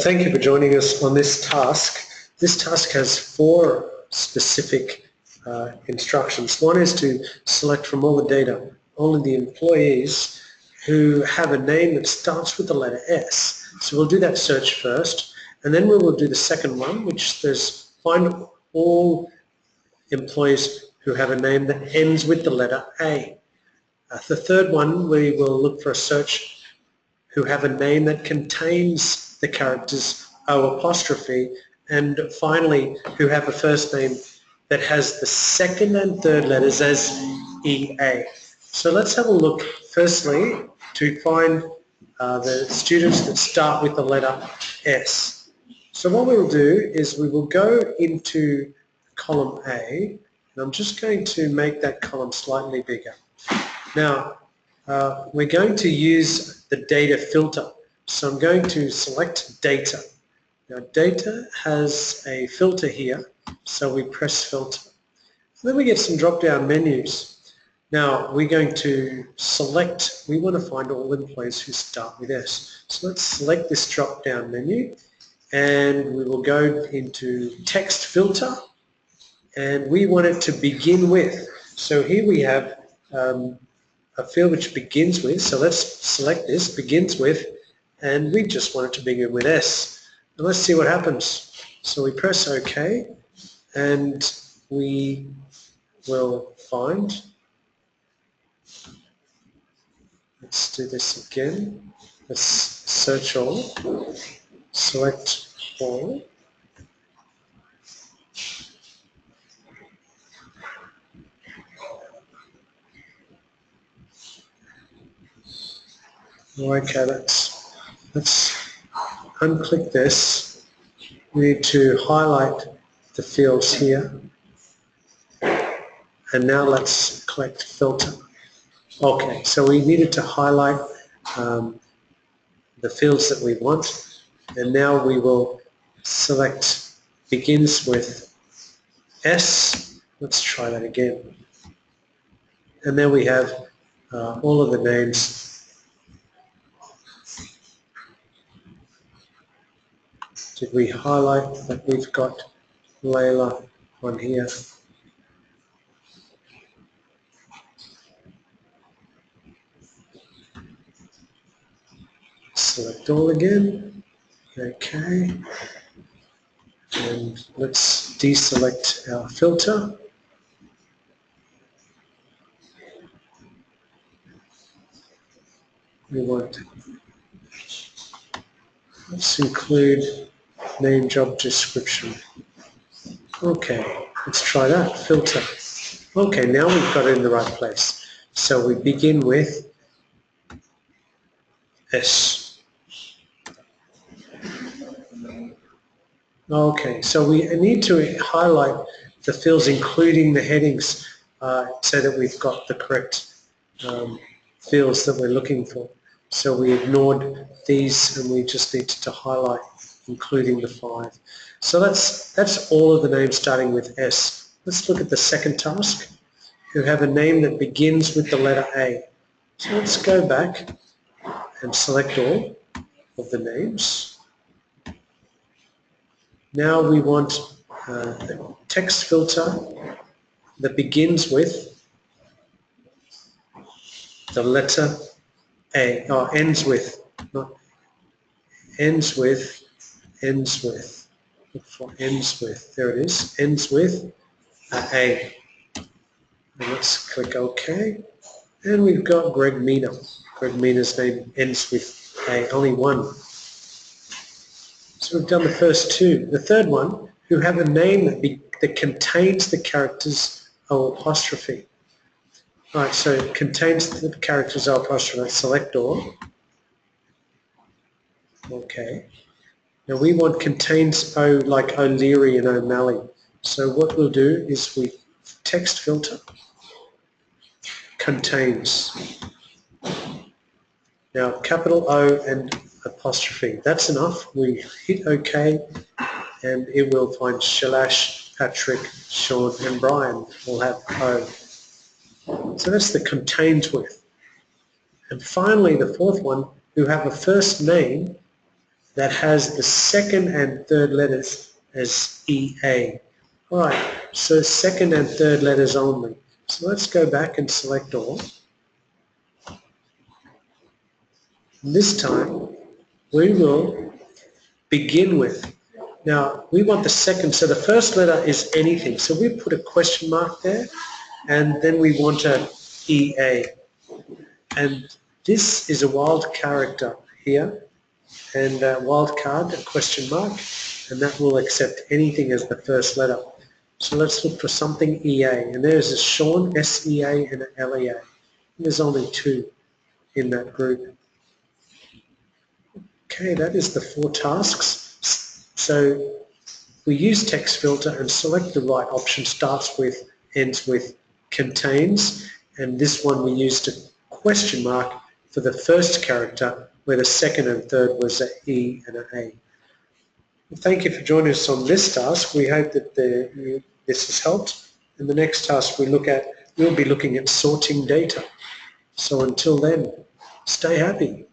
Thank you for joining us on this task. This task has 4 specific instructions. One is to select from all the data only the employees who have a name that starts with the letter S. So we'll do that search first, and then we will do the second one, which is find all employees who have a name that ends with the letter A. The third one, we will look for a search who have a name that contains the characters O apostrophe, and finally who have a first name that has the second and third letters as EA. So let's have a look firstly to find the students that start with the letter S. So what we'll do is we will go into column A, and I'm just going to make that column slightly bigger. Now, we're going to use the data filter. So I'm going to select data. Now data has a filter here, so we press filter. And then we get some drop-down menus. Now we're going to select, we want to find all employees who start with S. So let's select this drop-down menu, and we will go into text filter, and we want it to begin with. So here we have a field which begins with, so let's select this, begins with, and we just want it to begin with S. And let's see what happens. So we press OK, and we will find, let's do this again, let's search all, select all, okay, let's unclick this. We need to highlight the fields here, and now let's click filter. Okay, so we needed to highlight the fields that we want, and now we will select begins with S. Let's try that again. And then we have all of the names. Did we highlight that we've got Layla on here? Select all again. Okay. And let's deselect our filter. We want, let's include name, job description. Okay, let's try that, filter. Okay, now we've got it in the right place. So we begin with S. Okay, so we need to highlight the fields including the headings so that we've got the correct fields that we're looking for. So we ignored these and we just needed to highlight including the 5. So that's all of the names starting with S. Let's look at the second task, who have a name that begins with the letter A. So let's go back and select all of the names. Now we want a text filter that begins with the letter A, or ends with, not ends with, ends with. Look for ends with. There it is. Ends with A. And let's click OK. And we've got Greg Mina. Greg Mina's name ends with A. Only one. So we've done the first 2. The third one, who have a name that contains the characters O apostrophe. All right, so it contains the characters O apostrophe. Let's select all. Okay. Now we want contains O like O'Leary and O'Malley. So what we'll do is we text filter, contains. Now capital O and apostrophe, that's enough. We hit OK and it will find Shalash, Patrick, Sean and Brian will have O. So that's the contains with. And finally the fourth one, who have a first name that has the second and third letters as EA. All right, so second and third letters only. So let's go back and select all. And this time we will begin with. Now we want the second, so the first letter is anything. So we put a question mark there, and then we want a EA. And this is a wild character here, and a wildcard, a question mark, and that will accept anything as the first letter. So let's look for something EA, and there's a Sean, SEA, and an LEA. There's only two in that group. Okay, that is the 4 tasks. So we use text filter and select the right option, starts with, ends with, contains, and this one we used a question mark for the first character where the second and third was an E and an A. Thank you for joining us on this task. We hope that this has helped. In the next task we'll be looking at sorting data. So until then, stay happy.